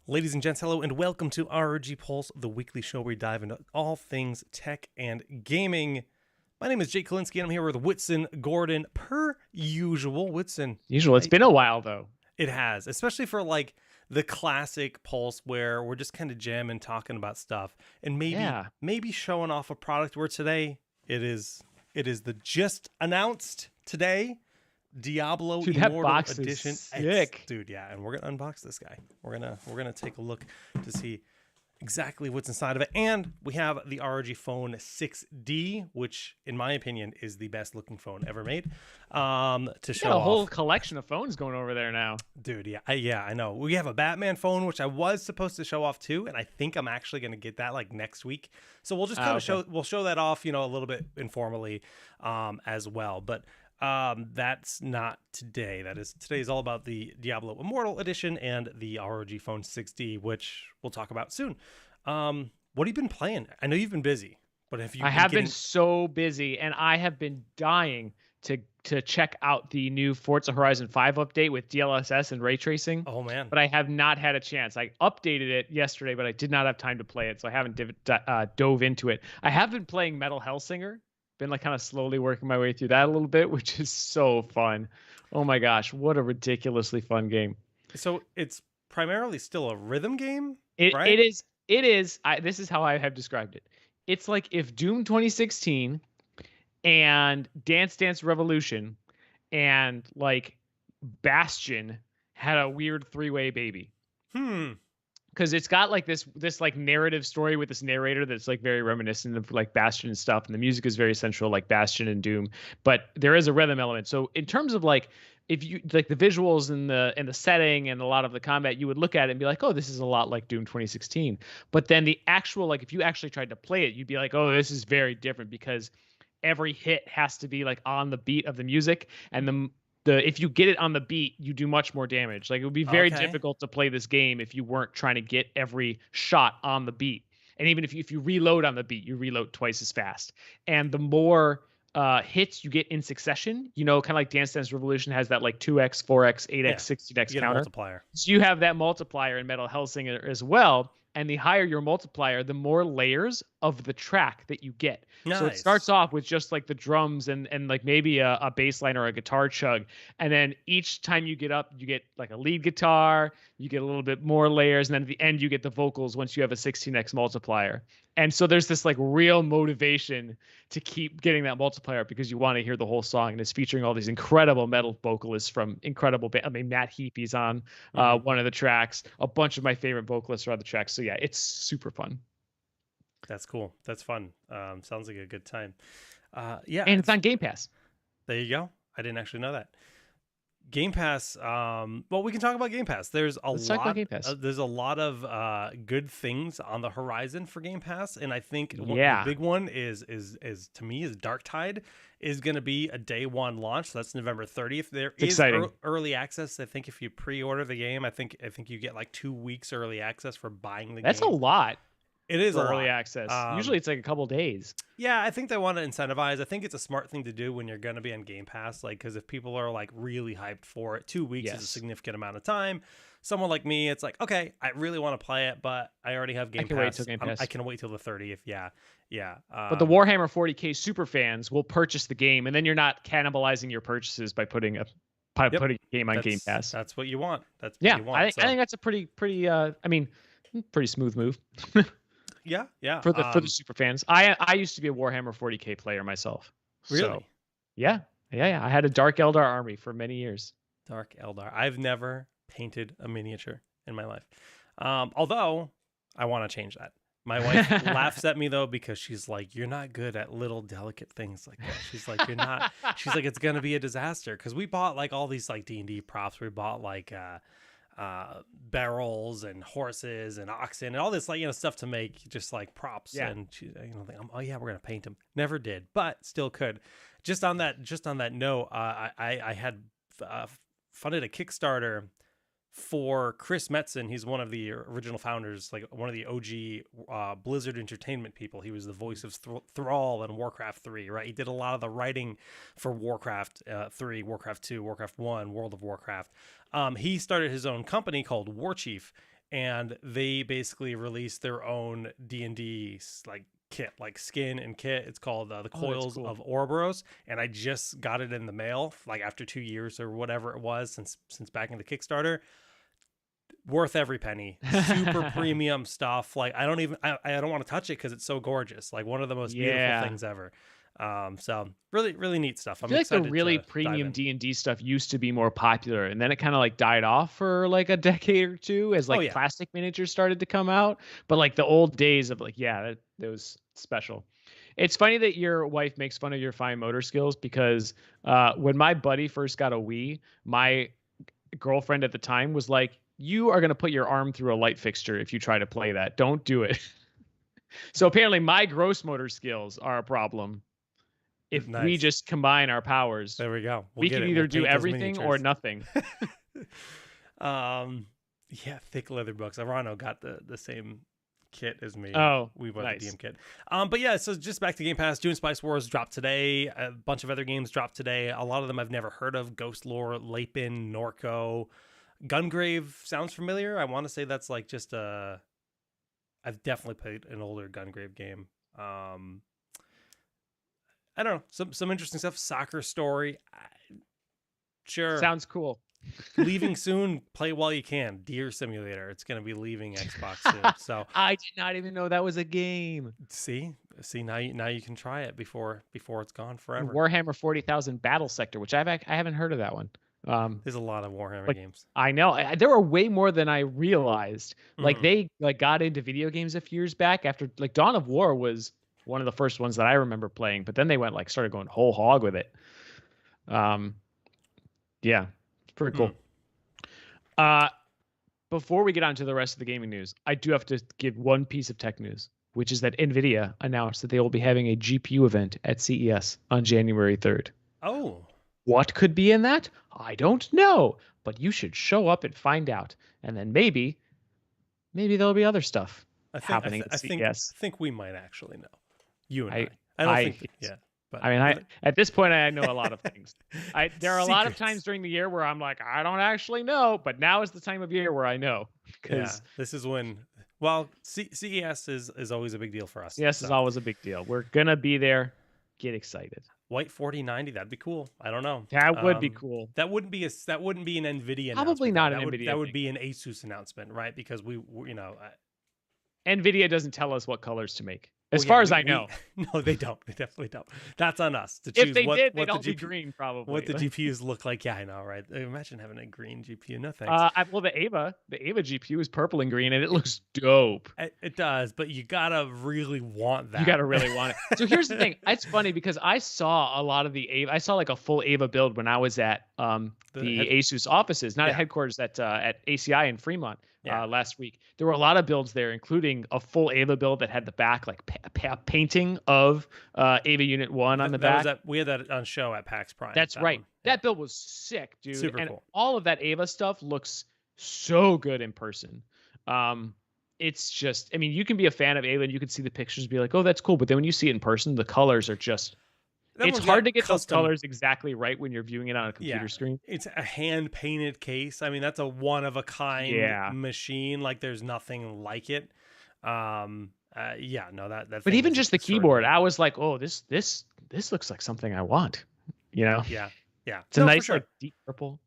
Ladies and gents, hello and welcome to ROG Pulse, the weekly show where we dive into all things tech and gaming. My name is Jake Kalinsky, and I'm here with Whitson Gordon, per usual. Whitson. It's been a while, though. It has, especially for like the classic Pulse where we're just kind of jamming, talking about stuff, and maybe showing off a product where today it is the just announced today Diablo Immortal Edition. Sick. Dude, yeah, and we're gonna unbox this guy. We're gonna take a look to see exactly what's inside of it. And we have the ROG Phone 6D, which in my opinion is the best looking phone ever made. To show got a whole off. collection of phones going over there now. Dude, yeah, I know. We have a Batman phone, which I was supposed to show off too, and I think I'm actually gonna get that like next week. So we'll just kind of show that off, a little bit informally, as well. But that's not today. Today's all about the Diablo Immortal Edition and the ROG Phone 6D, which we'll talk about soon. What have you been playing? I know you've been busy, but I have been so busy, and I have been dying to check out the new Forza Horizon 5 update with DLSS and ray tracing. Oh man! But I have not had a chance. I updated it yesterday, but I did not have time to play it, so I haven't dove into it. I have been playing Metal Hellsinger. Been like kind of slowly working my way through that a little bit, which is so fun. Oh my gosh, what a ridiculously fun game. So it's primarily still a rhythm game, right? It is. This is how I have described it. It's like if Doom 2016 and Dance Dance Revolution and like Bastion had a weird three-way baby. Because it's got like this like narrative story with this narrator that's like very reminiscent of like Bastion and stuff, and the music is very central like Bastion and Doom, but there is a rhythm element. So in terms of like if you like the visuals and the setting and a lot of the combat, you would look at it and be like, oh, this is a lot like Doom 2016. But then the actual like if you actually tried to play it, you'd be like, oh, this is very different because every hit has to be like on the beat of the music, and the if you get it on the beat, you do much more damage. Like it would be very difficult to play this game if you weren't trying to get every shot on the beat. And even if you reload on the beat, you reload twice as fast. And the more hits you get in succession, kind of like Dance Dance Revolution has that like 2x, 4x, 8x, 16x counter. Multiplier. So you have that multiplier in Metal Hellsinger as well. And the higher your multiplier, the more layers of the track that you get. Nice. So it starts off with just like the drums and like maybe a bass line or a guitar chug. And then each time you get up, you get like a lead guitar, you get a little bit more layers. And then at the end, you get the vocals once you have a 16x multiplier. And so there's this like real motivation to keep getting that multiplier because you want to hear the whole song. And it's featuring all these incredible metal vocalists from incredible Matt Heapy's on one of the tracks. A bunch of my favorite vocalists are on the tracks. So yeah, it's super fun. That's cool. That's fun. Sounds like a good time. Yeah. And it's on Game Pass. There you go. I didn't actually know that. Game Pass. Well, we can talk about Game Pass. There's a lot of good things on the horizon for Game Pass, and I think the big one is to me is Darktide is going to be a day one launch. So that's November 30th. There is early access. I think if you pre-order the game, I think you get like 2 weeks early access for buying the game. That's a lot. It is early access. Usually it's like a couple days. Yeah, I think they want to incentivize. I think it's a smart thing to do when you're going to be on Game Pass, like because if people are like really hyped for it, 2 weeks is a significant amount of time. Someone like me, it's like, okay, I really want to play it, but I already have Game Pass. Wait till Game Pass. I can wait till the 30th. Yeah. But the Warhammer 40K super fans will purchase the game, and then you're not cannibalizing your purchases by putting a game on Game Pass. That's what you want. That's what you want. I think that's a pretty smooth move. Yeah. For the super fans, I used to be a Warhammer 40K player myself. Really? So, yeah. I had a Dark Eldar army for many years. Dark Eldar. I've never painted a miniature in my life. Although I want to change that. My wife laughs at me though because she's like, "You're not good at little delicate things like that." She's like, "You're not." She's like, "It's gonna be a disaster." Because we bought like all these like D&D props. We bought like barrels and horses and oxen and all this like stuff to make just like props. And she oh yeah, we're gonna paint them. Never did, but still could. Just on that note, I had funded a Kickstarter for Chris Metzen. He's one of the original founders, like one of the OG Blizzard Entertainment people. He was the voice of Thrall in Warcraft 3, right? He did a lot of the writing for Warcraft 3, Warcraft 2, Warcraft 1, World of Warcraft. He started his own company called Warchief, and they basically released their own D&D like kit, like skin and kit. It's called the Coils of Ouroboros, and I just got it in the mail like after 2 years or whatever it was since back in the Kickstarter. Worth every penny. Super premium stuff. Like I don't want to touch it because it's so gorgeous. Like one of the most beautiful things ever. So really neat stuff. I feel like the really premium D&D stuff used to be more popular, and then it kind of like died off for like a decade or two as like plastic miniatures started to come out. But like the old days of like, that was special. It's funny that your wife makes fun of your fine motor skills, because when my buddy first got a Wii, my girlfriend at the time was like, you are going to put your arm through a light fixture if you try to play that. Don't do it. So apparently my gross motor skills are a problem. If we just combine our powers, there we go. We can either do everything or nothing. Thick leather books. Arano got the same kit as me. Oh, we bought the DM kit. But yeah, so just back to Game Pass. Dune Spice Wars dropped today. A bunch of other games dropped today. A lot of them I've never heard of. Ghost Lore, Lapin, Norco. Gungrave sounds familiar. I want to say that's like just I've definitely played an older Gungrave game. I don't know. Some interesting stuff. Soccer Story. Sure. Sounds cool. Leaving soon. Play while you can. Deer Simulator. It's going to be leaving Xbox soon. So I did not even know that was a game. See now you can try it before it's gone forever. Warhammer 40,000 Battle Sector, which I haven't heard of that one. There's a lot of Warhammer games. I know. There were way more than I realized. Like they got into video games a few years back after like Dawn of War was one of the first ones that I remember playing, but then they started going whole hog with it. Yeah, it's pretty cool. Before we get on to the rest of the gaming news, I do have to give one piece of tech news, which is that NVIDIA announced that they will be having a GPU event at CES on January 3rd. Oh. What could be in that? I don't know, but you should show up and find out. And then maybe there'll be other stuff happening at CES. I think we might actually know. You and I don't think. Yeah. But I mean, at this point, I know a lot of things. There are a lot of times during the year where I'm like, I don't actually know, but now is the time of year where I know. Because this is when. Well, CES is always a big deal for us. CES is always a big deal. We're gonna be there. Get excited. White 4090, that'd be cool. I don't know. That would be cool. That wouldn't be an Nvidia. Probably not an Nvidia. That would be an Asus announcement, right? Because we Nvidia doesn't tell us what colors to make. As far as I know. No, they don't. They definitely don't. That's on us to choose. If they did, they'd all be green, probably. What the GPUs look like. Yeah, I know, right? Imagine having a green GPU. No thanks. Well, the Ava GPU is purple and green, and it looks dope. It does, but you gotta really want that. You gotta really want it. So here's the thing. It's funny because I saw a lot of the Ava. I saw like a full Ava build when I was at the Asus offices, not at headquarters, at ACI in Fremont. Last week. There were a lot of builds there, including a full Ava build that had the back like painting of Ava Unit 1 on the back. We had that on show at PAX Prime. That's right. That build was sick, dude. Super cool. All of that Ava stuff looks so good in person. It's just, I mean, you can be a fan of Ava and you can see the pictures and be like, oh, that's cool. But then when you see it in person, the colors are just... It's hard to get those colors exactly right when you're viewing it on a computer screen. It's a hand-painted case. I mean, that's a one-of-a-kind machine. Like, there's nothing like it. That. But even just the keyboard, I was like, oh, this looks like something I want. You know? Yeah. It's a nice, like, deep purple.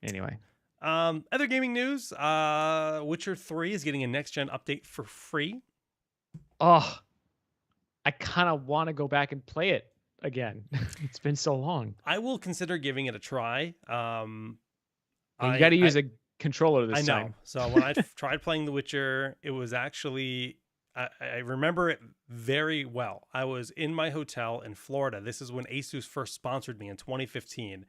Anyway. Other gaming news. Witcher 3 is getting a next-gen update for free. Oh, I kind of want to go back and play it again. It's been so long. I will consider giving it a try. You got to use a controller this time. I know. So when I tried playing The Witcher, it was actually I remember it very well. I was in my hotel in Florida. This is when Asus first sponsored me in 2015.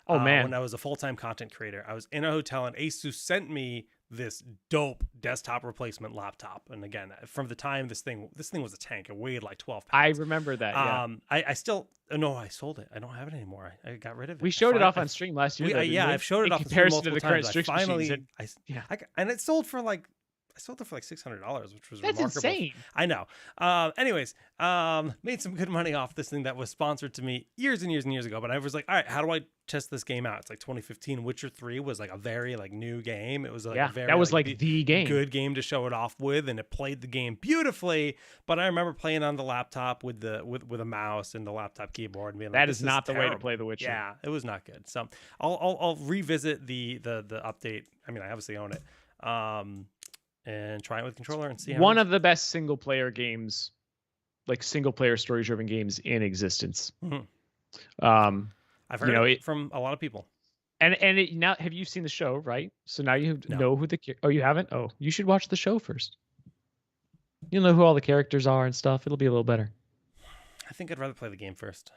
Oh man! When I was a full-time content creator, I was in a hotel and Asus sent me this dope desktop replacement laptop. And again, from the time this thing was a tank. It weighed like 12 pounds. I remember that. Yeah. I still I sold it. I don't have it anymore. I got rid of it. We showed it off on stream last year. I've showed it off in comparison to the current stream. And it sold for like I sold it for like $600, which was That's remarkable. insane. I know. Anyways, made some good money off this thing that was sponsored to me years and years and years ago. But I was like, all right, how do I test this game out? It's like 2015. Witcher 3 was like a very like new game. It was like a very that was like the game, good game to show it off with, and it played the game beautifully. But I remember playing on the laptop with a mouse and the laptop keyboard and being like, that is not the way to play The Witcher. Yeah, it was not good. So I'll revisit the update. I mean, I obviously own it. And try it with controller and see how one of the best single player games, like single player story driven games in existence. I've heard it from a lot of people. And now, have you seen the show, right? So now you know who you haven't? Oh, you should watch the show first. You'll know who all the characters are and stuff. It'll be a little better. I think I'd rather play the game first.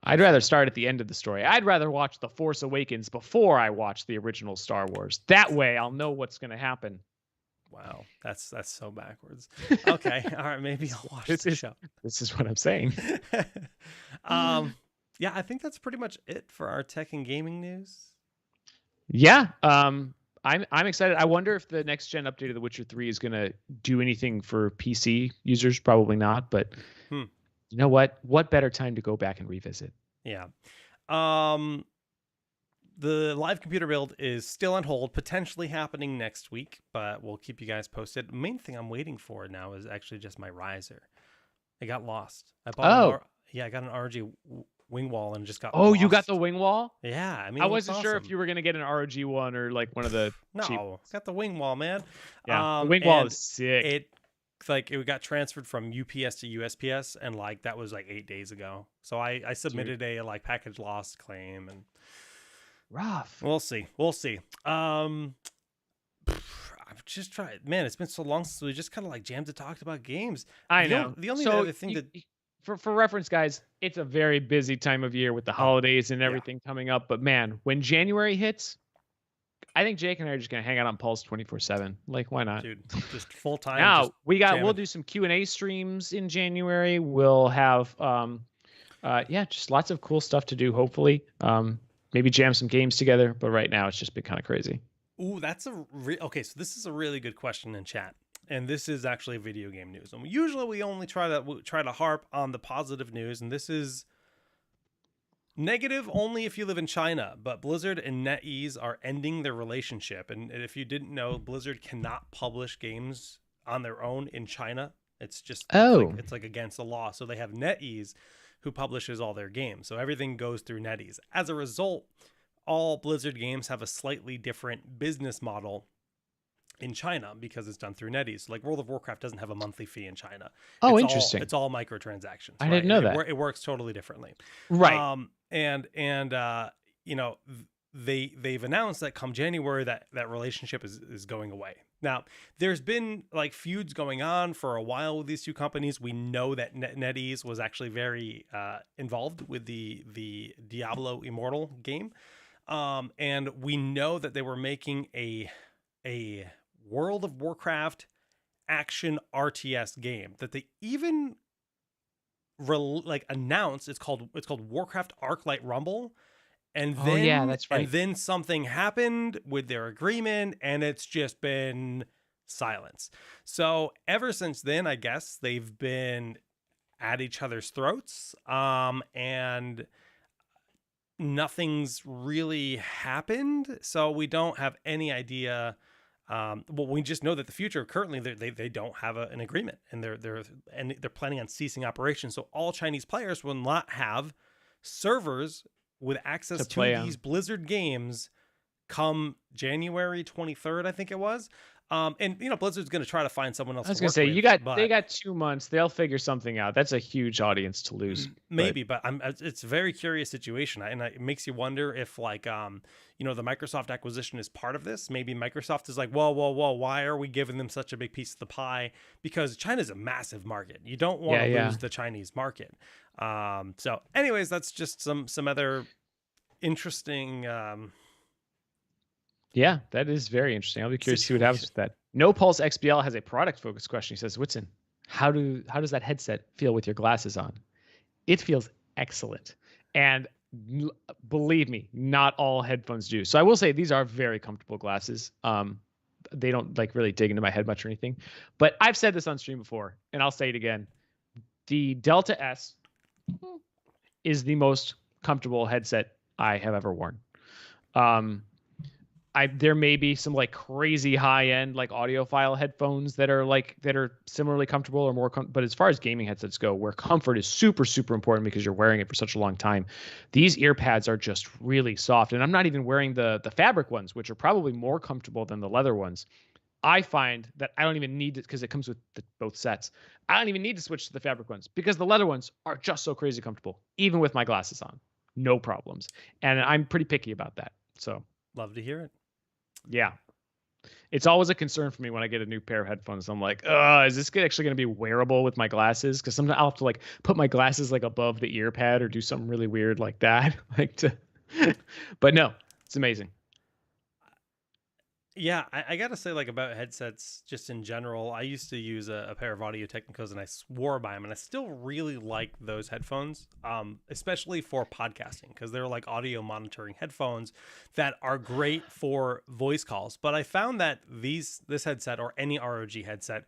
I'd rather start at the end of the story. I'd rather watch The Force Awakens before I watch the original Star Wars. That way I'll know what's going to happen. Wow, that's so backwards. Okay, all right, maybe I'll watch the show. This is what I'm saying. Yeah, I think that's pretty much it for our tech and gaming news. Yeah, I'm excited. I wonder if the next gen update of The Witcher 3 is going to do anything for PC users. Probably not, but you know what? What better time to go back and revisit? Yeah. The live computer build is still on hold, potentially happening next week, but we'll keep you guys posted. The main thing I'm waiting for now is actually just my riser. It got lost. I bought I got an ROG wing wall and just got lost. You got the wing wall? Yeah, I mean, I wasn't sure if you were going to get an ROG one or like one of the cheap ones. Got the wing wall, man. Yeah, the wing wall is sick. It got transferred from UPS to USPS, and like that was like 8 days ago. So I submitted a like package loss claim, and rough. We'll see. I'm just trying. Man, it's been so long since we just kind of like jammed and talked about games. I know. The only other thing that for reference, guys, it's a very busy time of year with the holidays and everything coming up. But man, when January hits, I think Jake and I are just gonna hang out on Pulse 24/7. Like, why not? Dude, just full time. Now we'll do some Q&A streams in January. We'll have just lots of cool stuff to do. Hopefully, maybe jam some games together. But right now, it's just been kind of crazy. Ooh, that's okay. So this is a really good question in chat, and this is actually video game news. And usually we only try to harp on the positive news, and this is negative only if you live in China. But Blizzard and NetEase are ending their relationship, and if you didn't know, Blizzard cannot publish games on their own in China. It's just it's like against the law. So they have NetEase, who publishes all their games. So everything goes through NetEase. As a result, all Blizzard games have a slightly different business model in China because it's done through NetEase. So like World of Warcraft doesn't have a monthly fee in China. Oh, interesting. It's all microtransactions. I didn't know that. It works totally differently. Right. They've announced that come January that relationship is going away. Now, there's been like feuds going on for a while with these two companies. We know that NetEase was actually very involved with the Diablo Immortal game. And we know that they were making a World of Warcraft action RTS game that they even announced. It's called Warcraft Arclight Rumble. And then, that's right. And then something happened with their agreement, and it's just been silence. So ever since then, I guess they've been at each other's throats, and nothing's really happened. So we don't have any idea. We just know that the future currently they don't have an agreement, and they're planning on ceasing operations. So all Chinese players will not have servers with access to these Blizzard games come January 23rd, I think it was. And Blizzard's going to try to find someone else. I was going to say they got 2 months. They'll figure something out. That's a huge audience to lose. Maybe, but it's a very curious situation, and it makes you wonder if the Microsoft acquisition is part of this. Maybe Microsoft is like, whoa, why are we giving them such a big piece of the pie? Because China's a massive market. You don't want to lose the Chinese market. So anyways, that's just some other interesting. Yeah, that is very interesting. I'll be curious to see what happens with that. No Pulse XBL has a product focused question. He says, Whitson, how does that headset feel with your glasses on? It feels excellent. And believe me, not all headphones do. So I will say these are very comfortable glasses. they don't like really dig into my head much or anything. But I've said this on stream before, and I'll say it again. The Delta S is the most comfortable headset I have ever worn. There may be some like crazy high end like audiophile headphones that are similarly comfortable or more, but as far as gaming headsets go, where comfort is super, super important because you're wearing it for such a long time, these ear pads are just really soft. And I'm not even wearing the fabric ones, which are probably more comfortable than the leather ones. I find that I don't even need it because it comes with both sets. I don't even need to switch to the fabric ones because the leather ones are just so crazy comfortable, even with my glasses on, no problems. And I'm pretty picky about that. So love to hear it. Yeah. It's always a concern for me when I get a new pair of headphones. I'm like, is this actually going to be wearable with my glasses? Because sometimes I'll have to like put my glasses like above the ear pad or do something really weird like that. But no, it's amazing. Yeah, I gotta say, like, about headsets just in general, I used to use a pair of Audio Technicas and I swore by them, and I still really like those headphones, especially for podcasting, because they're like audio monitoring headphones that are great for voice calls. But I found that this headset or any ROG headset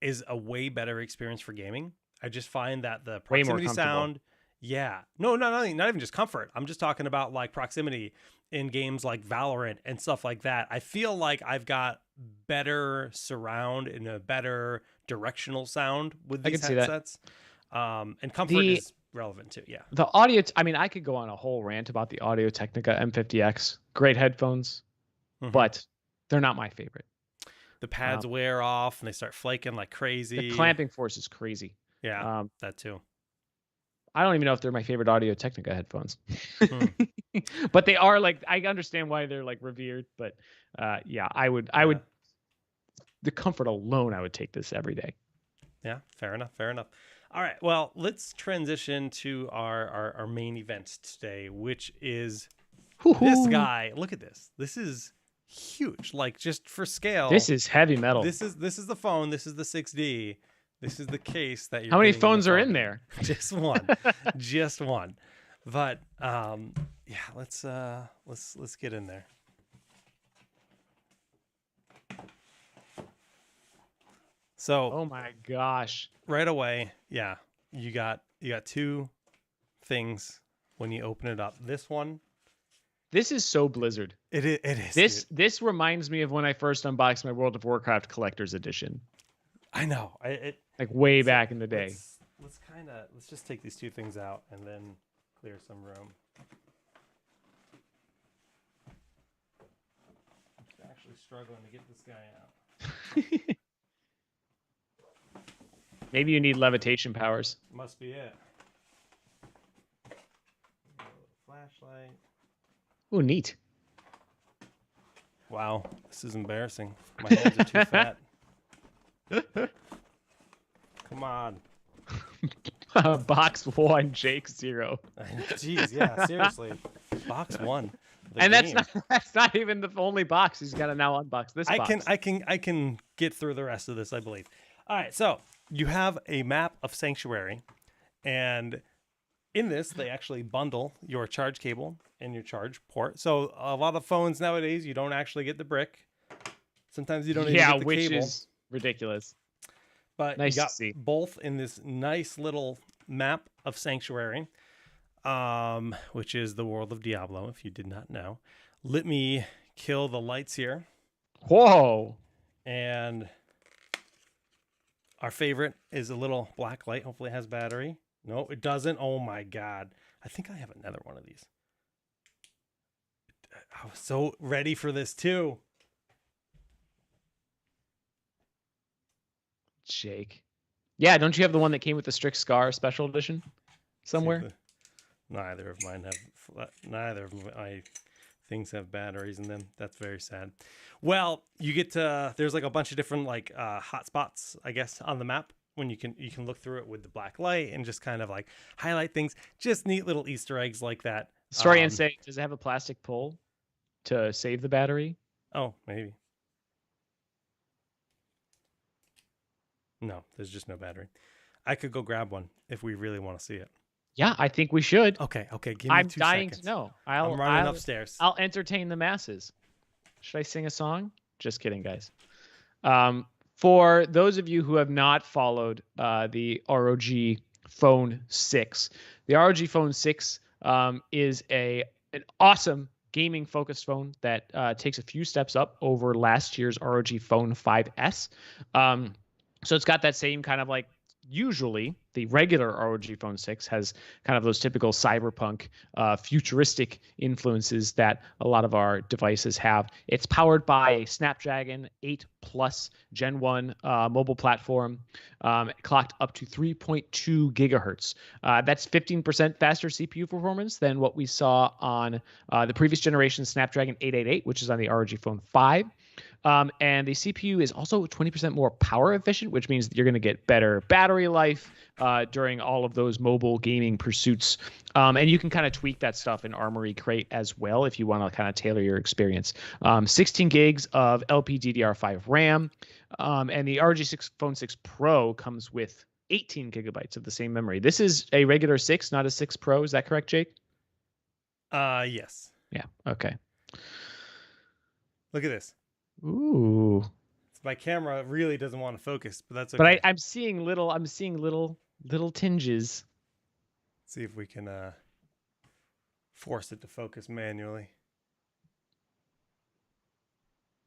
is a way better experience for gaming. I just find that the proximity sound, not even just comfort. I'm just talking about like proximity in games like Valorant and stuff like that. I feel like I've got better surround and a better directional sound with these headsets. And comfort is relevant too. Yeah. The audio, I could go on a whole rant about the Audio Technica M50X. Great headphones, but they're not my favorite. The pads wear off and they start flaking like crazy. The clamping force is crazy. Yeah, that too. I don't even know if they're my favorite Audio Technica headphones. But they are like, I understand why they're like revered, but I would the comfort alone, I would take this every day. Yeah, fair enough. All right, well, let's transition to our main event today, which is this guy. Look at this. This is huge. Like, just for scale. This is heavy metal. This is the phone. This is the 6D. This is the case that you're. How many phones are in there? Just one. Just one. But let's get in there. So, oh my gosh. Right away, you got two things when you open it up. This one. This is so Blizzard. It is. This reminds me of when I first unboxed my World of Warcraft Collector's Edition. I know. Like way back in the day. Let's just take these two things out and then clear some room. I'm actually struggling to get this guy out. Maybe you need levitation powers. Must be it. Flashlight. Ooh, neat. Wow, this is embarrassing. My hands are too fat. Come on. Box 1, Jake 0. Jeez, yeah, seriously. Box 1. And that's not even the only box. He's got to now unbox this box. I can get through the rest of this, I believe. All right, so you have a map of Sanctuary, and in this they actually bundle your charge cable and your charge port. So a lot of phones nowadays you don't actually get the brick. Sometimes you don't even get the which cable. Is ridiculous. But nice you got to see. both in this nice little map of Sanctuary, which is the world of Diablo, if you did not know. Let me kill the lights here. Whoa. And our favorite is a little black light. Hopefully it has battery. No, it doesn't. Oh my God. I think I have another one of these. I was so ready for this too. Jake. Yeah, don't you have the one that came with the Strict Scar special edition somewhere? Neither of my things have batteries in them. That's very sad. Well, you get to, there's like a bunch of different like hotspots, I guess, on the map when you can look through it with the black light and just kind of like highlight things. Just neat little Easter eggs like that. Sorry, and say, does it have a plastic pull to save the battery? Oh, maybe. No, there's just no battery. I could go grab one if we really want to see it. Yeah, I think we should. Okay. Give me I'm 2 dying seconds. to know. I'm running upstairs. I'll entertain the masses. Should I sing a song? Just kidding, guys. For those of you who have not followed the ROG Phone 6, the ROG Phone 6 is an awesome gaming-focused phone that takes a few steps up over last year's ROG Phone 5S. So it's got that same kind of like, usually the regular ROG Phone 6 has kind of those typical cyberpunk, futuristic influences that a lot of our devices have. It's powered by a Snapdragon 8 Plus Gen 1 mobile platform, clocked up to 3.2 gigahertz. That's 15% faster CPU performance than what we saw on the previous generation Snapdragon 888, which is on the ROG Phone 5. And the CPU is also 20% more power efficient, which means that you're going to get better battery life during all of those mobile gaming pursuits. And you can kind of tweak that stuff in Armory Crate as well if you want to kind of tailor your experience. 16 gigs of LPDDR5 RAM, and the ROG Phone 6 Pro comes with 18 gigabytes of the same memory. This is a regular 6, not a 6 Pro. Is that correct, Jake? Yes. Yeah. Okay. Look at this. Ooh. My camera really doesn't want to focus, but that's okay. But I'm seeing little tinges. Let's see if we can force it to focus manually.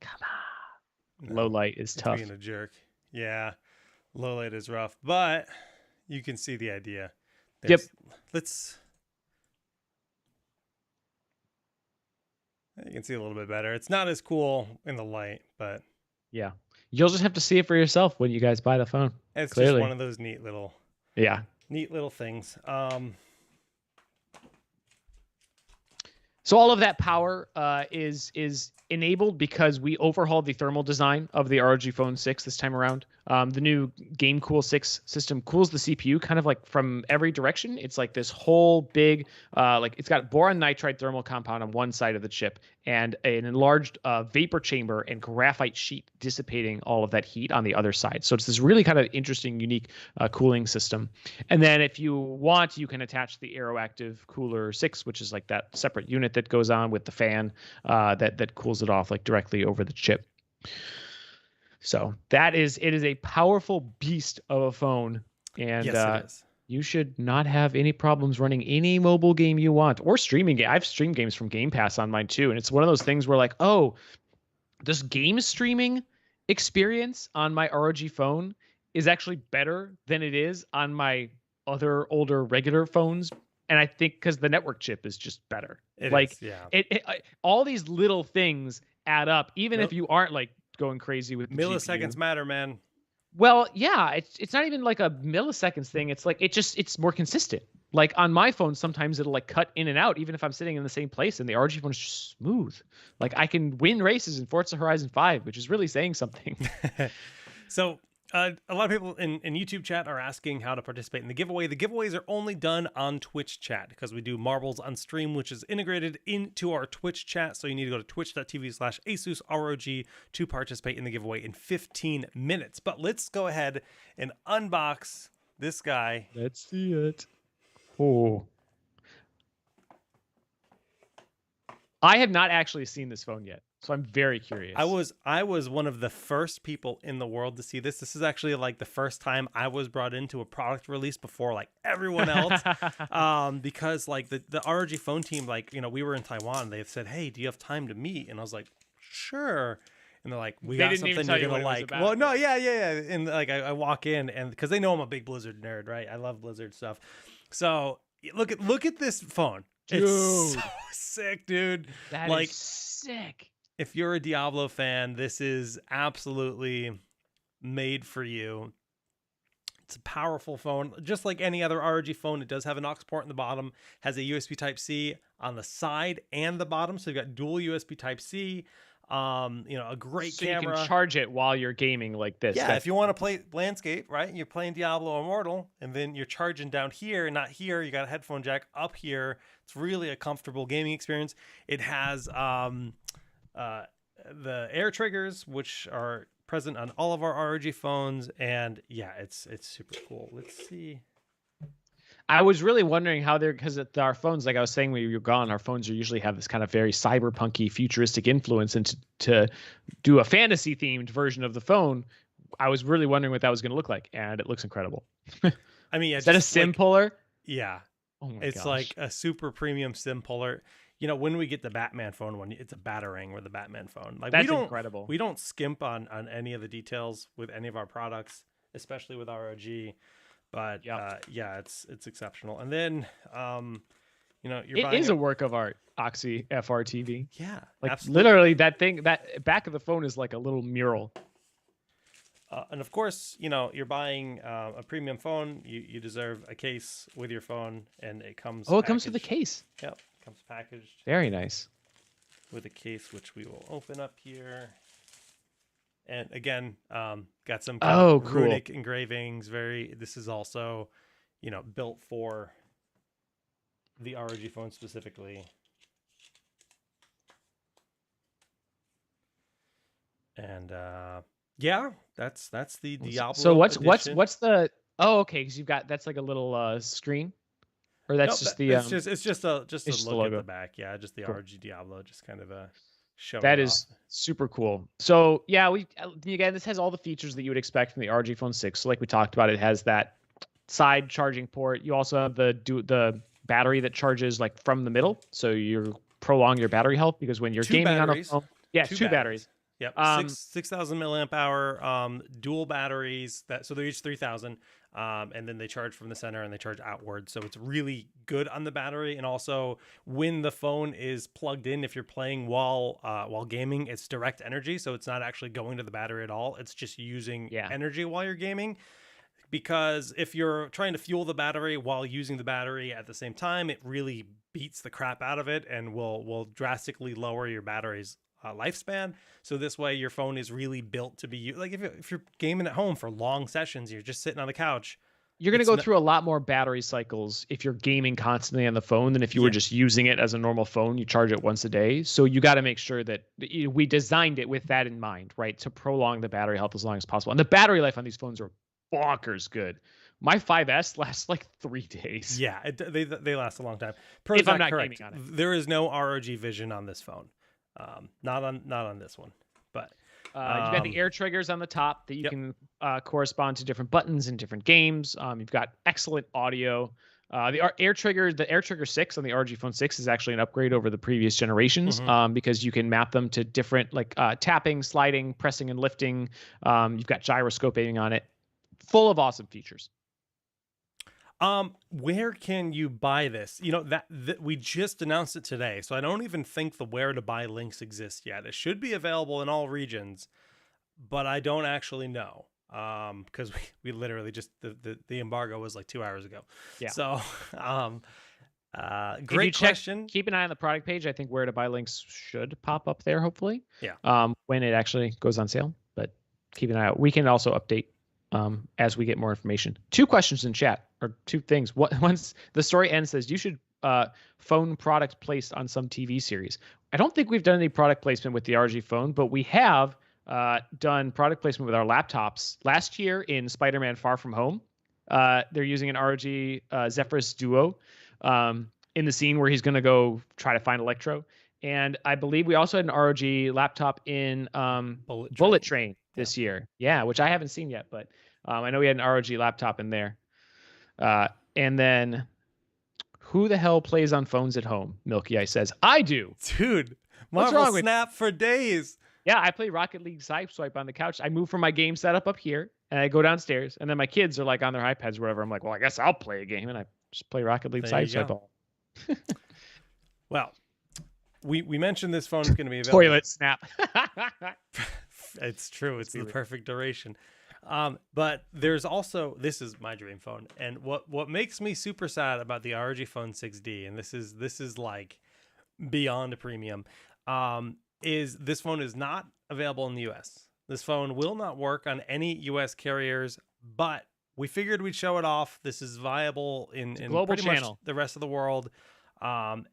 Come on. No, low light is tough. Being a jerk. Yeah. Low light is rough, but you can see the idea. Yep. You can see a little bit better. It's not as cool in the light, but yeah, you'll just have to see it for yourself when you guys buy the phone. It's clearly just one of those neat little things. So all of that power is enabled because we overhauled the thermal design of the ROG Phone 6 this time around. The new Game Cool 6 system cools the CPU kind of like from every direction. It's like this whole big, it's got boron nitride thermal compound on one side of the chip and an enlarged vapor chamber and graphite sheet dissipating all of that heat on the other side. So it's this really kind of interesting, unique cooling system. And then if you want, you can attach the AeroActive Cooler 6, which is like that separate unit that goes on with the fan that cools it off like directly over the chip. So it is a powerful beast of a phone, and yes, it is. You should not have any problems running any mobile game you want or streaming game. I've streamed games from Game Pass on mine too, and it's one of those things where like, oh, this game streaming experience on my ROG phone is actually better than it is on my other older regular phones. And I think because the network chip is just better. All these little things add up, even if you aren't like going crazy with the milliseconds GPU. matter, man. Well, yeah, it's not even like a milliseconds thing. It's like it's more consistent. Like on my phone, sometimes it'll like cut in and out, even if I'm sitting in the same place. And the ROG phone is just smooth. Like I can win races in Forza Horizon 5, which is really saying something. So a lot of people in YouTube chat are asking how to participate in the giveaway. The giveaways are only done on Twitch chat because we do marbles on stream, which is integrated into our Twitch chat. So you need to go to twitch.tv/AsusROG to participate in the giveaway in 15 minutes. But let's go ahead and unbox this guy. Let's see it. Oh. I have not actually seen this phone yet, so I'm very curious. I was one of the first people in the world to see this. This is actually like the first time I was brought into a product release before like everyone else. Because like the ROG phone team, like, you know, we were in Taiwan. They said, "Hey, do you have time to meet?" And I was like, "Sure." And they're like, "We got something you're gonna like." Well, no, yeah. And like I walk in, and because they know I'm a big Blizzard nerd, right? I love Blizzard stuff. So look at this phone. Dude. It's so sick, dude. That like, is sick. If you're a Diablo fan, this is absolutely made for you. It's a powerful phone. Just like any other ROG phone, it does have an aux port in the bottom, has a USB Type-C on the side and the bottom. So you've got dual USB Type-C. A great camera. You can charge it while you're gaming like this. Yeah, if you want to play landscape, right? You're playing Diablo Immortal, and then you're charging down here, not here. You got a headphone jack up here. It's really a comfortable gaming experience. It has the air triggers, which are present on all of our ROG phones, and yeah, it's super cool. Let's see. I was really wondering how they're, because our phones, like I was saying when you were gone, our phones are usually have this kind of very cyberpunky, futuristic influence, and to do a fantasy themed version of the phone, I was really wondering what that was going to look like, and it looks incredible. I mean, yeah, is that a just SIM like, puller? yeah, Oh my it's gosh. like a super premium SIM puller. You know, when we get the Batman phone one, it's a Batarang with the Batman phone. Like That's incredible. We don't skimp on any of the details with any of our products, especially with ROG. But yeah, it's exceptional. And then you know, you're buying a work of art, Oxy FRTV. Yeah, like absolutely. literally that thing, that back of the phone is like a little mural. And of course, you know, you're buying a premium phone. You deserve a case with your phone, and it comes. Oh, it comes with a case. Yep, it comes packaged. Very nice. With a case, which we will open up here. And again, got some runic engravings. This is also, you know, built for the ROG phone specifically. And yeah, that's the Diablo. So what's edition. what's the? Oh, okay, because you've got, that's like a little screen, or that's just the. It's just a look at the back. Yeah, just the ROG Diablo, just kind of a show. That is super cool. So yeah, again, this has all the features that you would expect from the ROG Phone 6. So like we talked about, it has that side charging port. You also have the battery that charges like from the middle, so you prolong your battery health, because when you're gaming on a phone, two batteries. Yep, 6,000 milliamp hour dual batteries. So they're each 3,000, and then they charge from the center and they charge outward. So it's really good on the battery. And also, when the phone is plugged in, if you're playing while gaming, it's direct energy, so it's not actually going to the battery at all. It's just using energy while you're gaming. Because if you're trying to fuel the battery while using the battery at the same time, it really beats the crap out of it and will drastically lower your battery's lifespan. So this way your phone is really built to be like, if you're gaming at home for long sessions, you're just sitting on the couch, you're going to go through a lot more battery cycles if you're gaming constantly on the phone than if you were just using it as a normal phone. You charge it once a day. So you got to make sure that we designed it with that in mind, right? To prolong the battery health as long as possible. And the battery life on these phones are bonkers good. My 5S lasts like 3 days. Yeah, they last a long time. If I'm not gaming on it. There is no ROG Vision on this phone. Not on this one, but you've got the air triggers on the top that you can correspond to different buttons in different games. You've got excellent audio. The air trigger 6 on the ROG Phone 6 is actually an upgrade over the previous generations, because you can map them to different, like tapping, sliding, pressing, and lifting. You've got gyroscope aiming on it. Full of awesome features. Where can you buy this? You know, that we just announced it today, so I don't even think the where to buy links exist yet. It should be available in all regions, but I don't actually know. Because we literally just the embargo was like 2 hours ago. Yeah. So great question. Keep an eye on the product page. I think where to buy links should pop up there, hopefully. Yeah. When it actually goes on sale. But keep an eye out. We can also update as we get more information. 2 questions in chat, or 2 things. Once the story ends, says you should phone product placed on some TV series. I don't think we've done any product placement with the ROG Phone, but we have done product placement with our laptops. Last year in Spider-Man Far From Home, they're using an ROG Zephyrus Duo in the scene where he's going to go try to find Electro. And I believe we also had an ROG laptop in Bullet Train this year. Yeah, which I haven't seen yet, but I know we had an ROG laptop in there. And then, who the hell plays on phones at home? Milky Ice says, I do. Dude, Marvel Snap for days. Yeah, I play Rocket League Sideswipe on the couch. I move from my game setup up here, and I go downstairs, and then my kids are like on their iPads or whatever. I'm like, well, I guess I'll play a game, and I just play Rocket League Sideswipe. Well, we mentioned this phone is going to be available. Toilet snap. It's true. It's the perfect duration. But there's also, this is my dream phone, and what makes me super sad about the ROG Phone 6D, and this is like beyond a premium, is this phone is not available in the US. This phone will not work on any US carriers, but we figured we'd show it off. This is viable in global pretty channel. Much the rest of the world. Gosh,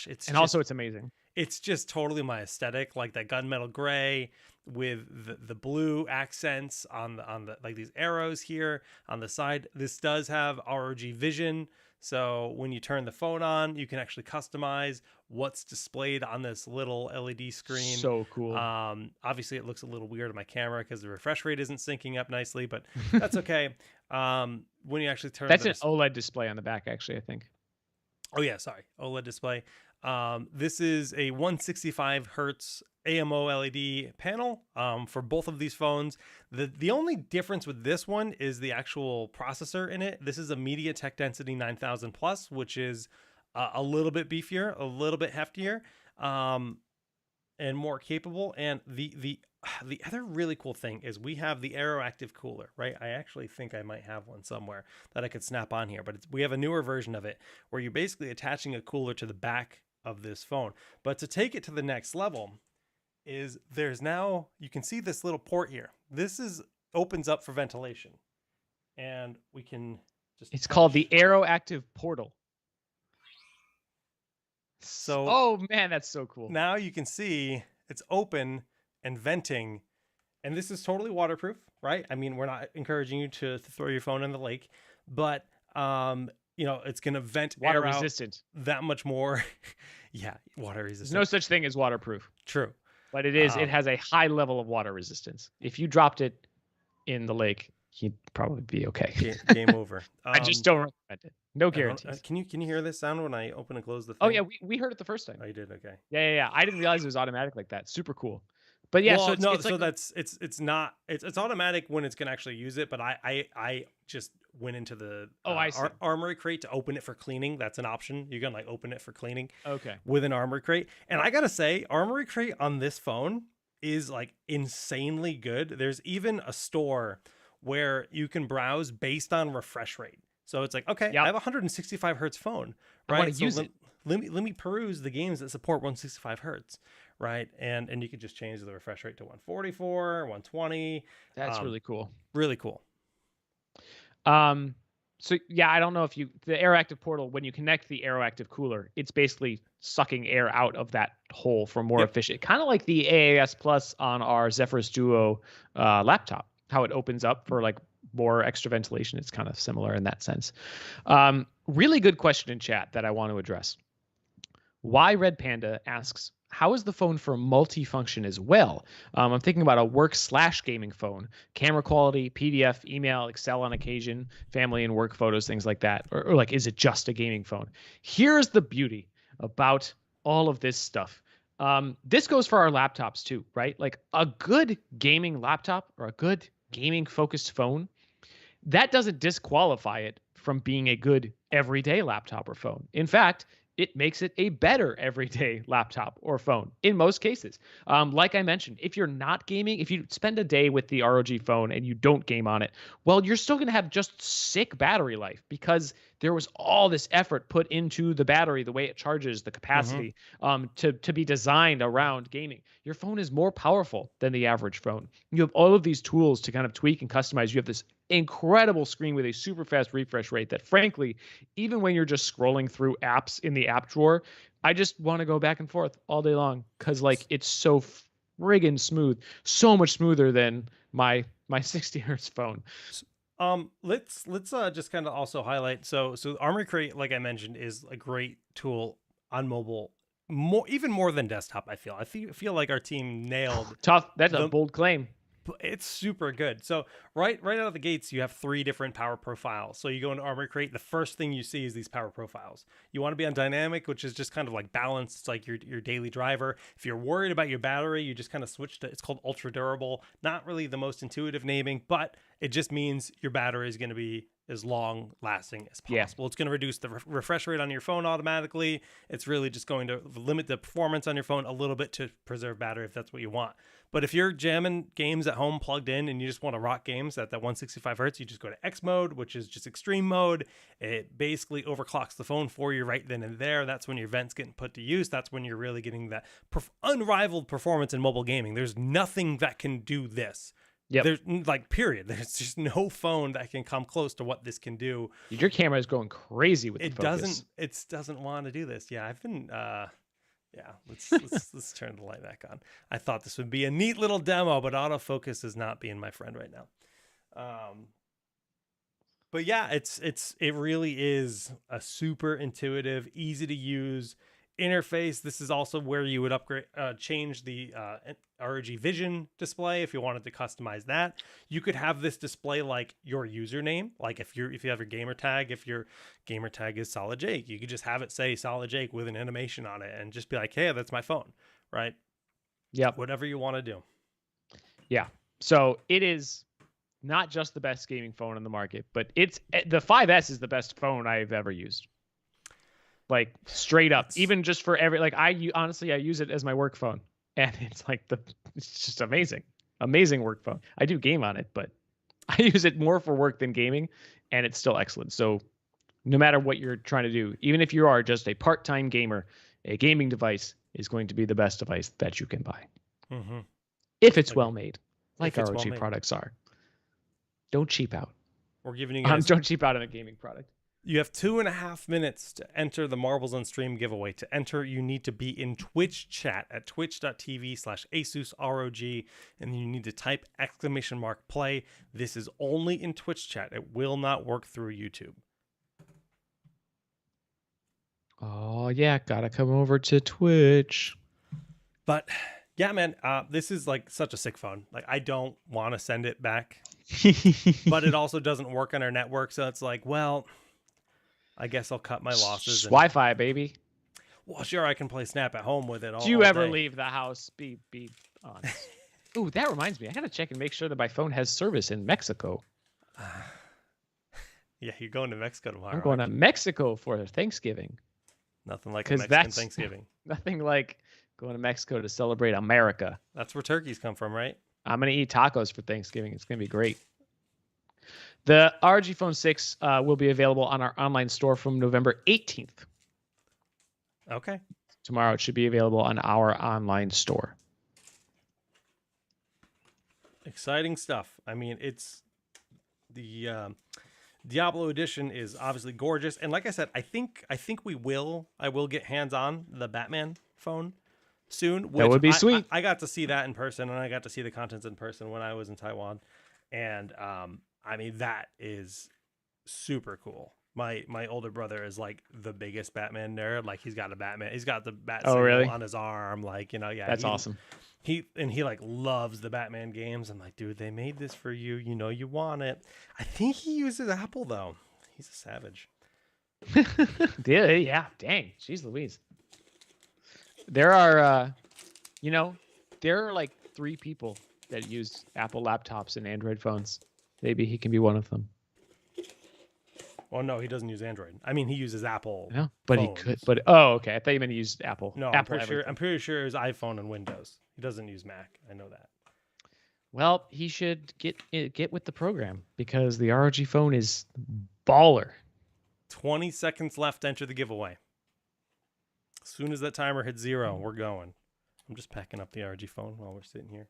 it's also it's amazing. It's just totally my aesthetic, like that gunmetal gray. with the blue accents on the like these arrows here on the side. This does have ROG Vision. So when you turn the phone on, you can actually customize what's displayed on this little LED screen. So cool. Obviously, it looks a little weird on my camera because the refresh rate isn't syncing up nicely, but that's okay. When you actually turn, that's an OLED display on the back, actually, I think. Oh yeah, sorry, OLED display. This is a 165 hertz AMO LED panel for both of these phones. The only difference with this one is the actual processor in it. This is a MediaTek Density 9000 Plus, which is a little bit beefier, a little bit heftier, and more capable. And the other really cool thing is we have the AeroActive cooler, right? I actually think I might have one somewhere that I could snap on here, but we have a newer version of it where you're basically attaching a cooler to the back of this phone. But to take it to the next level is there's now, you can see this little port here. This opens up for ventilation, and we can just, it's called the AeroActive Portal. So, oh man, that's so cool. Now you can see it's open and venting, and this is totally waterproof, right? I mean, we're not encouraging you to throw your phone in the lake, but it's going to vent water air resistant out that much more. Yeah, water resistant. There's no such thing as waterproof. True. But it is. It has a high level of water resistance. If you dropped it in the lake, you'd probably be okay. Game over. I just don't recommend it. No guarantees. Can you hear this sound when I open and close the thing? Oh yeah, we heard it the first time. Oh, you did? Okay. Yeah. I didn't realize it was automatic like that. Super cool. But yeah, well, it's not automatic when it's gonna actually use it. But I just went into the Armory crate to open it for cleaning. That's an option. You can open it for cleaning. Okay. With an Armory crate, and I gotta say, Armory crate on this phone is insanely good. There's even a store where you can browse based on refresh rate. So it's okay, I have a 165 hertz phone, right? I want to use it. Let me peruse the games that support 165 hertz, right? And you could just change the refresh rate to 144, 120. That's really cool. Really cool. So yeah, I don't know if the AeroActive Portal, when you connect the AeroActive cooler, it's basically sucking air out of that hole for more efficient, kind of like the AAS Plus on our Zephyrus Duo laptop, how it opens up for more extra ventilation. It's kind of similar in that sense. Really good question in chat that I want to address. Why Red Panda asks, how is the phone for multifunction as well? I'm thinking about a work/gaming phone, camera quality, PDF, email, Excel on occasion, family and work photos, things like that. Or is it just a gaming phone? Here's the beauty about all of this stuff. This goes for our laptops too, right? A good gaming laptop or a good gaming focused phone, that doesn't disqualify it from being a good everyday laptop or phone. In fact, it makes it a better everyday laptop or phone in most cases. Like I mentioned, if you're not gaming, if you spend a day with the ROG phone and you don't game on it, well, you're still going to have just sick battery life because there was all this effort put into the battery, the way it charges, the capacity to be designed around gaming. Your phone is more powerful than the average phone. You have all of these tools to kind of tweak and customize. You have this incredible screen with a super fast refresh rate that, frankly, even when you're just scrolling through apps in the app drawer, I just want to go back and forth all day long because it's so friggin' smooth, so much smoother than my 60 hertz phone. Let's just kind of also highlight. So Armory Crate, like I mentioned, is a great tool on mobile, even more than desktop. I feel like our team nailed. Tough. That's a bold claim. It's super good. So right out of the gates, you have 3 different power profiles. So you go into Armory Crate, the first thing you see is these power profiles. You want to be on dynamic, which is just kind of balanced. It's like your daily driver. If you're worried about your battery, you just kind of switch to, it's called ultra durable. Not really the most intuitive naming, but it just means your battery is going to be as long lasting as possible. Yeah. It's going to reduce the refresh rate on your phone automatically. It's really just going to limit the performance on your phone a little bit to preserve battery if that's what you want. But if you're jamming games at home plugged in and you just want to rock games at that 165 hertz, you just go to X mode, which is just extreme mode. It basically overclocks the phone for you right then and there. That's when your vent's getting put to use. That's when you're really getting that unrivaled performance in mobile gaming. There's nothing that can do this. Yep. There's period. There's just no phone that can come close to what this can do. Your camera is going crazy with the focus. It doesn't want to do this. Yeah, I've been Yeah, let's turn the light back on. I thought this would be a neat little demo, but autofocus is not being my friend right now. But yeah, it really is a super intuitive, easy to use interface. This is also where you would change the ROG Vision display if you wanted to customize that. You could have this display like your username, like if you have your gamer tag, if your gamer tag is Solid Jake, you could just have it say Solid Jake with an animation on it and just be like, hey, that's my phone, right? Yep. Whatever you want to do. Yeah. So it is not just the best gaming phone on the market, but the 5S is the best phone I've ever used. Like straight up, even just for honestly, I use it as my work phone, and it's just amazing work phone. I do game on it, but I use it more for work than gaming, and it's still excellent. So no matter what you're trying to do, even if you are just a part-time gamer, a gaming device is going to be the best device that you can buy. Mm-hmm. If it's well made, like ROG products are. Don't cheap out. We're giving you guys don't cheap out on a gaming product. You have 2.5 minutes to enter the Marbles on Stream giveaway. To enter, you need to be in Twitch chat at twitch.tv/AsusROG, and you need to type !play. This is only in Twitch chat. It will not work through YouTube. Oh, yeah. Gotta come over to Twitch. But yeah, man, this is like such a sick phone. Like, I don't want to send it back, but it also doesn't work on our network. So it's like, well, I guess I'll cut my losses. Wi-Fi, baby. Well, sure, I can play Snap at home with it. Do you ever leave the house? Be honest. Ooh, that reminds me. I gotta check and make sure that my phone has service in Mexico. Yeah, you're going to Mexico tomorrow. I'm going to Mexico for Thanksgiving. Nothing like a Mexican Thanksgiving. Nothing like going to Mexico to celebrate America. That's where turkeys come from, right? I'm gonna eat tacos for Thanksgiving. It's gonna be great. The ROG Phone 6 will be available on our online store from November 18th. Okay. Tomorrow it should be available on our online store. Exciting stuff. I mean, it's the Diablo Edition is obviously gorgeous, and like I said, I think I will get hands on the Batman phone soon. That would be sweet. I got to see that in person, and I got to see the contents in person when I was in Taiwan, and I mean, that is super cool. My older brother is like the biggest Batman nerd. Like he's got the bat symbol on his arm. Like, yeah, that's awesome. He like loves the Batman games. I'm like, dude, they made this for you. You know, you want it. I think he uses Apple though. He's a savage. Yeah. Dang. Jeez Louise. There are, there are like 3 people that use Apple laptops and Android phones. Maybe he can be one of them. Well, no, he doesn't use Android. I mean, he uses Apple. No, but phones. He could. But okay, I thought you meant he used Apple. No, Apple I'm pretty sure it's iPhone and Windows. He doesn't use Mac. I know that. Well, he should get with the program because the ROG Phone is baller. 20 seconds left to enter the giveaway. As soon as that timer hits 0, we're going. I'm just packing up the ROG Phone while we're sitting here.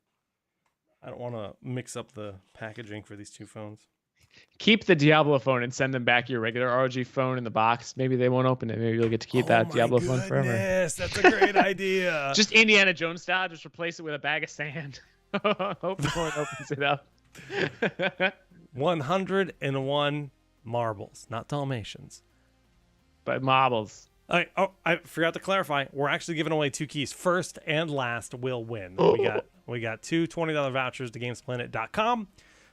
I don't want to mix up the packaging for these 2 phones. Keep the Diablo phone and send them back your regular ROG phone in the box. Maybe they won't open it. Maybe you'll get to keep that Diablo phone forever. Yes, that's a great idea. Just Indiana Jones style. Just replace it with a bag of sand. Hope no one opens it up. 101 marbles, not Dalmatians. But marbles. I forgot to clarify. We're actually giving away 2 keys. First and last will win. We got 2 $20 vouchers to GamesPlanet.com.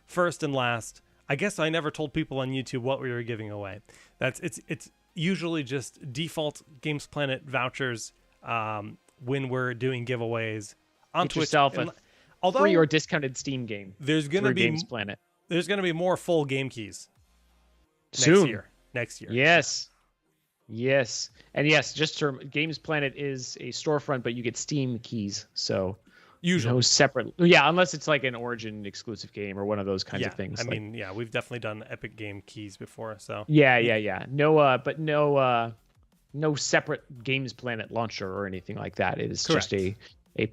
First and last. I guess I never told people on YouTube what we were giving away. It's usually just default Games Planet vouchers when we're doing giveaways on Get Twitch. Yourself a free or discounted Steam game. There's gonna be Games Planet. There's gonna be more full game keys soon. Next year. Yes. And yes, just Games Planet is a storefront, but you get Steam keys. So usually no separate. Yeah, unless it's like an Origin exclusive game or one of those kinds of things. I mean, we've definitely done Epic Game keys before. So yeah. No separate Games Planet launcher or anything like that. It is Correct. Just a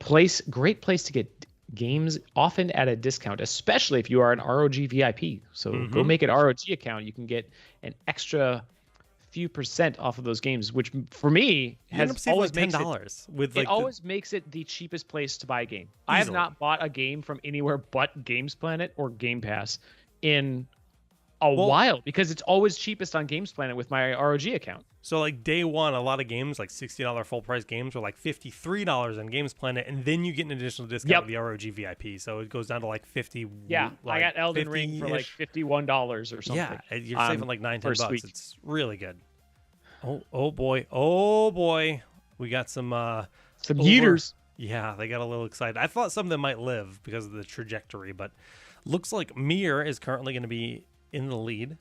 great place to get games, often at a discount, especially if you are an ROG VIP. So go make an ROG account. You can get an extra few percent off of those games, which for me has always like $10 with like always makes it the cheapest place to buy a game. I have not bought a game from anywhere but Games Planet or Game Pass in a while, because it's always cheapest on Games Planet with my ROG account. So like day one, a lot of games, like $60 full price games, were like $53 on Games Planet, and then you get an additional discount with the ROG VIP. So it goes down to like 50. Yeah, like I got Elden Ring for like $51 or something. Yeah, you're saving like $9-10. It's really good. Oh boy, we got some yeeters. Yeah, they got a little excited. I thought some of them might live because of the trajectory, but looks like Mir is currently going to be in the lead.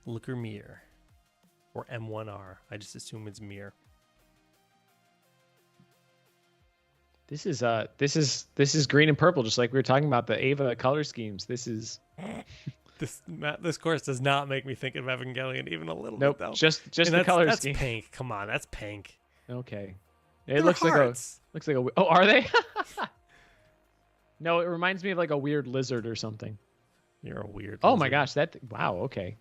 Looker Mir, or M1R. I just assume it's Mir. This is green and purple, just like we were talking about the Ava color schemes. This course does not make me think of Evangelion even a little bit, though. Just the color scheme. That's pink. Come on, that's pink. Okay, It looks hearts. like a. Oh, are they? No, it reminds me of like a weird lizard or something. You're a weird. Oh my gosh, wow. Okay.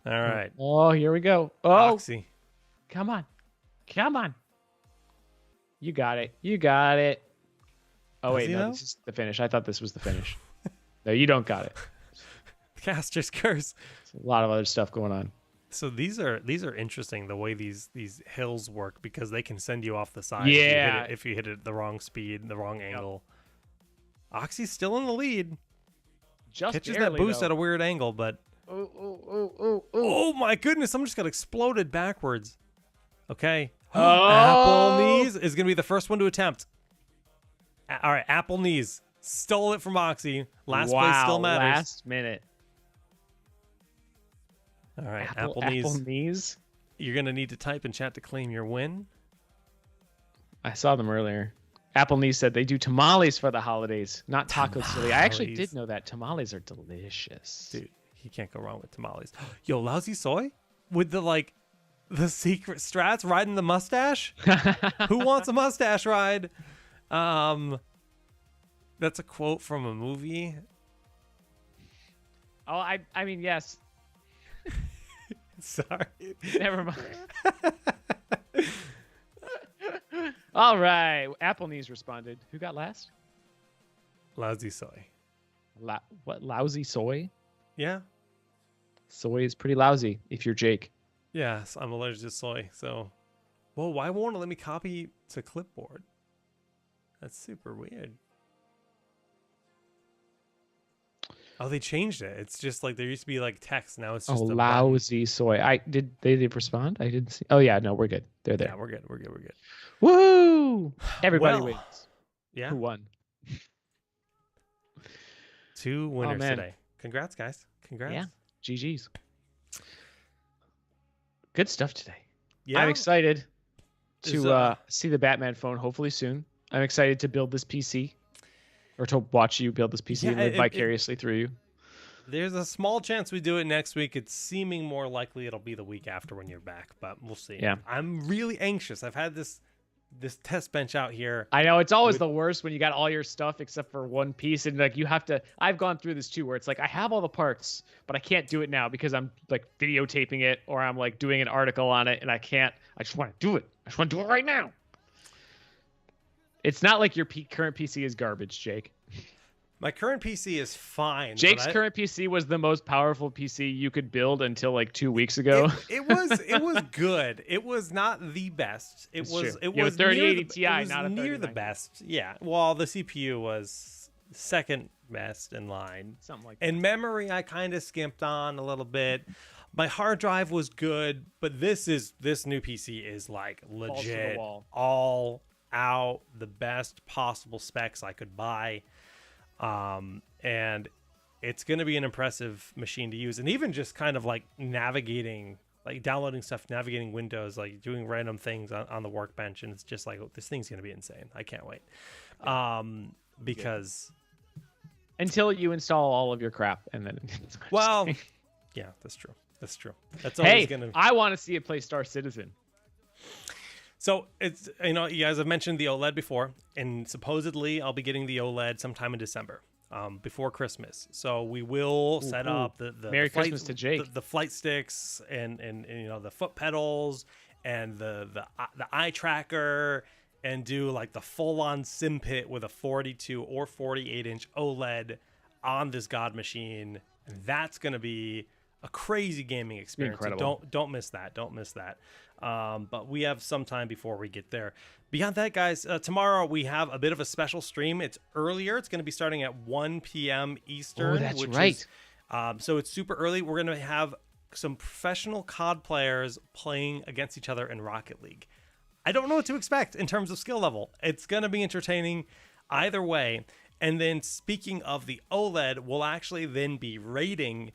All right. Oh, here we go. Oh, Oxy. Come on. You got it. Oh, wait, no, this is the finish. I thought this was the finish. No, you don't got it. Caster's Curse. There's a lot of other stuff going on. So these are interesting, the way these hills work, because they can send you off the side if you hit it at the wrong speed, the wrong angle. Oxy's still in the lead. Just catches barely, that boost though. at a weird angle, but oh my goodness, I'm just got exploded backwards. Okay. Apple Knees is going to be the first one to attempt. All right, Apple Knees stole it from Oxy. Last place still matters. Last minute. All right, Apple Knees. You're going to need to type in chat to claim your win. I saw them earlier. Apple Knees said they do tamales for the holidays, not tacos. Silly. I actually did know that. Tamales are delicious. Dude, you can't go wrong with tamales. Yo, Lousy Soy with the secret strats riding the mustache. Who wants a mustache ride? That's a quote from a movie. Oh, I mean, yes. Sorry. Never mind. All right. Apple Knees responded. Who got last? Lousy Soy. What? Lousy Soy? Yeah. Soy is pretty lousy if you're Jake. Yes, I'm allergic to soy. So, well, why won't it let me copy to clipboard? That's super weird. Oh, they changed it. It's just like there used to be like text. Now it's just lousy soy. They respond? I didn't see. Oh yeah, no, we're good. They're there. Yeah, we're good. Woo! Everybody wins. Yeah. Who won? 2 winners today. Congrats, guys. Congrats. Yeah. GG's. Good stuff today. Yeah. I'm excited to see the Batman phone hopefully soon. I'm excited to build this PC. Or to watch you build this PC and live vicariously through you. There's a small chance we do it next week. It's seeming more likely it'll be the week after when you're back, but we'll see. Yeah. I'm really anxious. I've had this test bench out here. I know it's always the worst when you got all your stuff except for one piece, and like you have to. I've gone through this too, where it's like I have all the parts, but I can't do it now because I'm like videotaping it or I'm like doing an article on it, and I can't. I just want to do it. I just want to do it right now. It's not like your current PC is garbage, Jake. My current PC is fine. Jake's current PC was the most powerful PC you could build until like 2 weeks ago. It was good. It was not the best. It was 3080 Ti, not a near the best. Yeah. Well, the CPU was second best in line. Something like that. And memory, I kind of skimped on a little bit. My hard drive was good, but this new PC is like legit, all out, the best possible specs I could buy. And it's going to be an impressive machine to use. And even just kind of like navigating, like downloading stuff, navigating Windows, like doing random things on the workbench. And it's just like, oh, this thing's going to be insane. I can't wait. Because until you install all of your crap and then, well, yeah, that's true. That's true. That's always gonna. I want to see it play Star Citizen. So it's, you guys have mentioned the OLED before, and supposedly I'll be getting the OLED sometime in December. before Christmas. So we will set up the Merry the flight, Christmas to Jake. the flight sticks and the foot pedals and the eye tracker, and do like the full on sim pit with a 42 or 48 inch OLED on this God machine. And that's going to be a crazy gaming experience. So don't miss that. Don't miss that. But we have some time before we get there. Beyond that, guys, tomorrow we have a bit of a special stream. It's earlier. It's going to be starting at 1 p.m. Eastern. Oh, that's right. So it's super early. We're going to have some professional COD players playing against each other in Rocket League. I don't know what to expect in terms of skill level. It's going to be entertaining either way. And then speaking of the OLED, we'll actually then be rating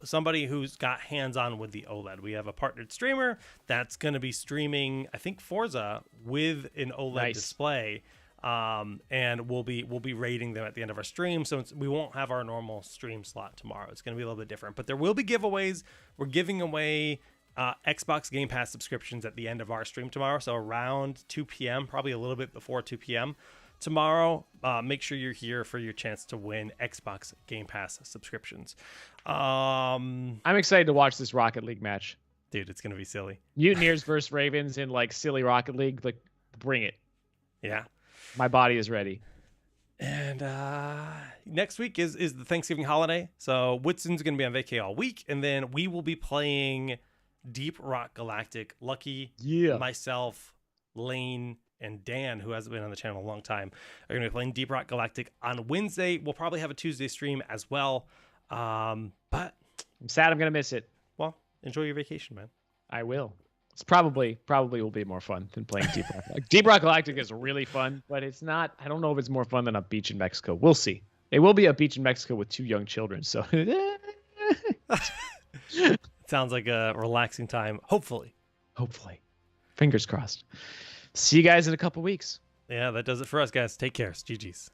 somebody who's got hands-on with the OLED. We have a partnered streamer that's going to be streaming, I think, Forza with an OLED display, and we'll be rating them at the end of our stream. So we won't have our normal stream slot tomorrow. It's going to be a little bit different, but there will be giveaways. We're giving away Xbox Game Pass subscriptions at the end of our stream tomorrow, so around 2 p.m., probably a little bit before 2 p.m. tomorrow. Make sure you're here for your chance to win Xbox Game Pass subscriptions. I'm excited to watch this Rocket League match. Dude, it's going to be silly. Mutineers versus Ravens in like silly Rocket League. Like, bring it. Yeah. My body is ready. And next week is the Thanksgiving holiday. So Whitson's going to be on vacay all week. And then we will be playing Deep Rock Galactic. Lucky, myself, Lane, and Dan, who hasn't been on the channel in a long time, are going to be playing Deep Rock Galactic on Wednesday. We'll probably have a Tuesday stream as well. But I'm sad I'm going to miss it. Well, enjoy your vacation, man. I will. It's probably will be more fun than playing Deep Rock. Deep Rock Galactic is really fun, but it's not. I don't know if it's more fun than a beach in Mexico. We'll see. It will be a beach in Mexico with 2 young children. So sounds like a relaxing time. Hopefully. Fingers crossed. See you guys in a couple weeks. Yeah, that does it for us, guys. Take care. GG's.